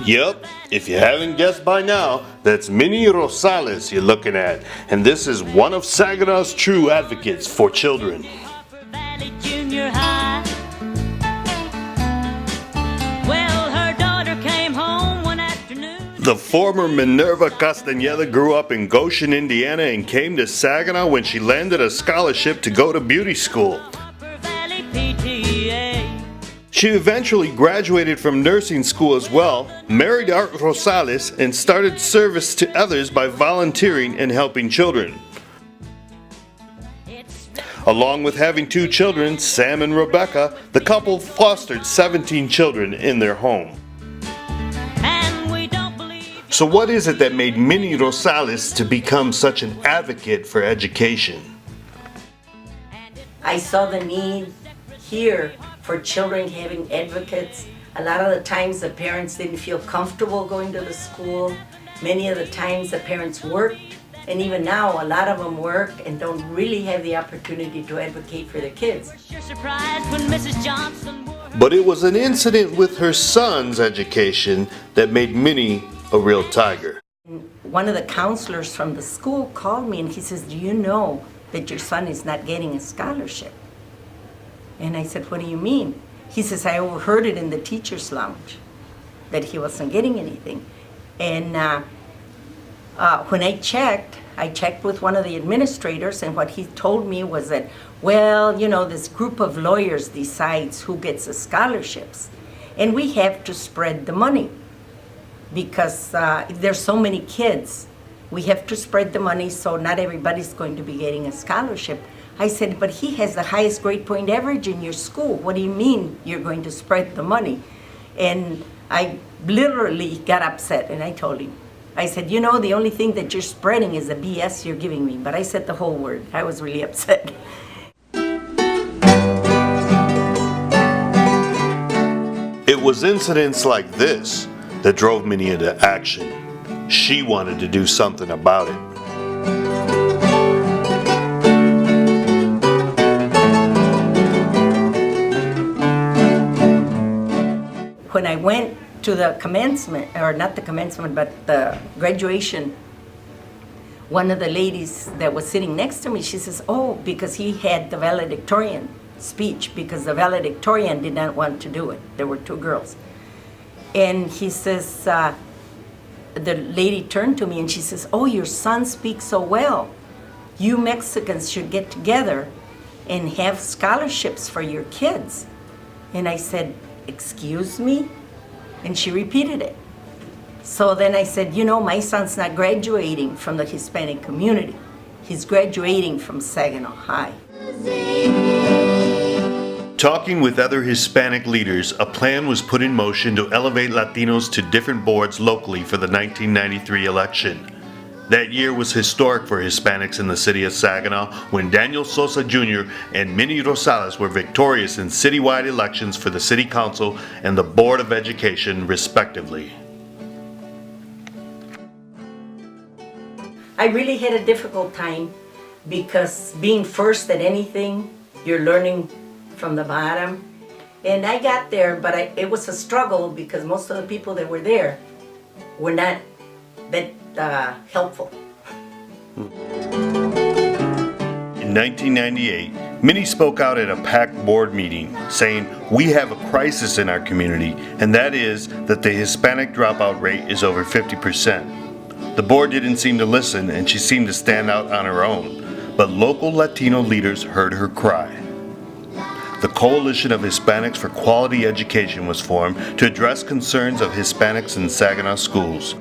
Yep, if you haven't guessed by now, that's Minnie Rosales you're looking at, and this is one of Saginaw's true advocates for children. The former Minerva Castañeda grew up in Goshen, Indiana, and came to Saginaw when she landed a scholarship to go to beauty school. She eventually graduated from nursing school as well, married Art Rosales, and started service to others by volunteering and helping children. Along with having 2 children, Sam and Rebecca, the couple fostered 17 children in their home. So what is it that made Minnie Rosales to become such an advocate for education? I saw the need here for children having advocates. A lot of the times the parents didn't feel comfortable going to the school. Many of the times the parents worked, and even now a lot of them work and don't really have the opportunity to advocate for their kids. But it was an incident with her son's education that made Minnie a real tiger. One of the counselors from the school called me and he says, "Do you know that your son is not getting a scholarship?" And I said, "What do you mean?" He says, "I overheard it in the teacher's lounge that he wasn't getting anything." And when I checked with one of the administrators, and what he told me was that, well, you know, this group of lawyers decides who gets the scholarships, and we have to spread the money. Because there's so many kids, we have to spread the money so not everybody's going to be getting a scholarship. I said, "But he has the highest grade point average in your school. What do you mean you're going to spread the money?" And I literally got upset and I told him. I said, "You know, the only thing that you're spreading is the BS you're giving me." But I said the whole word. I was really upset. It was incidents like this that drove Minnie into action. She wanted to do something about it. When I went to the commencement, or not the commencement, but the graduation, one of the ladies that was sitting next to me, she says, "Oh, because he had the valedictorian speech, because the valedictorian did not want to do it." There were 2 girls. And he says, the lady turned to me and she says, "Oh, your son speaks so well. You Mexicans should get together and have scholarships for your kids." And I said, "Excuse me?" And she repeated it. So then I said, "You know, my son's not graduating from the Hispanic community. He's graduating from Saginaw High." Talking with other Hispanic leaders, a plan was put in motion to elevate Latinos to different boards locally for the 1993 election. That year was historic for Hispanics in the city of Saginaw when Daniel Sosa Jr. and Minnie Rosales were victorious in citywide elections for the City Council and the Board of Education, respectively. I really had a difficult time because being first at anything, you're learning from the bottom. And I got there, but it was a struggle because most of the people that were there were not that helpful. In 1998, Minnie spoke out at a packed board meeting saying, "We have a crisis in our community, and that is that the Hispanic dropout rate is over 50%. The board didn't seem to listen and she seemed to stand out on her own, but local Latino leaders heard her cry. The Coalition of Hispanics for Quality Education was formed to address concerns of Hispanics in Saginaw schools.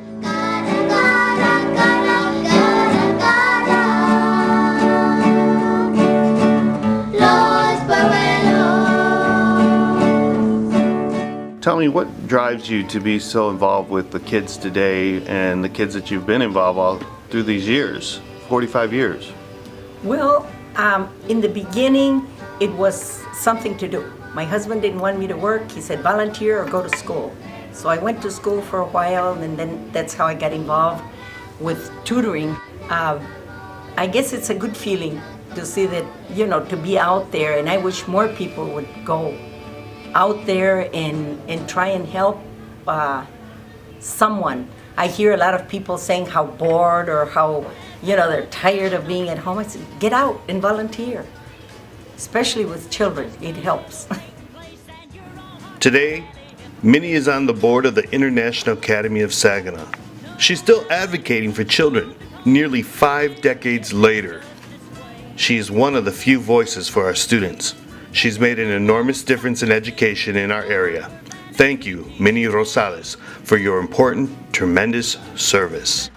Tell me, what drives you to be so involved with the kids today and the kids that you've been involved all through these years, 45 years? Well, in the beginning, it was something to do. My husband didn't want me to work. He said, "Volunteer or go to school." So I went to school for a while, and then that's how I got involved with tutoring. I guess it's a good feeling to see that, you know, to be out there, and I wish more people would go out there and try and help someone. I hear a lot of people saying how bored or how, they're tired of being at home. I said, get out and volunteer, especially with children. It helps. Today, Minnie is on the board of the International Academy of Saginaw. She's still advocating for children nearly 5 decades later. She is one of the few voices for our students. She's made an enormous difference in education in our area. Thank you, Minnie Rosales, for your important, tremendous service.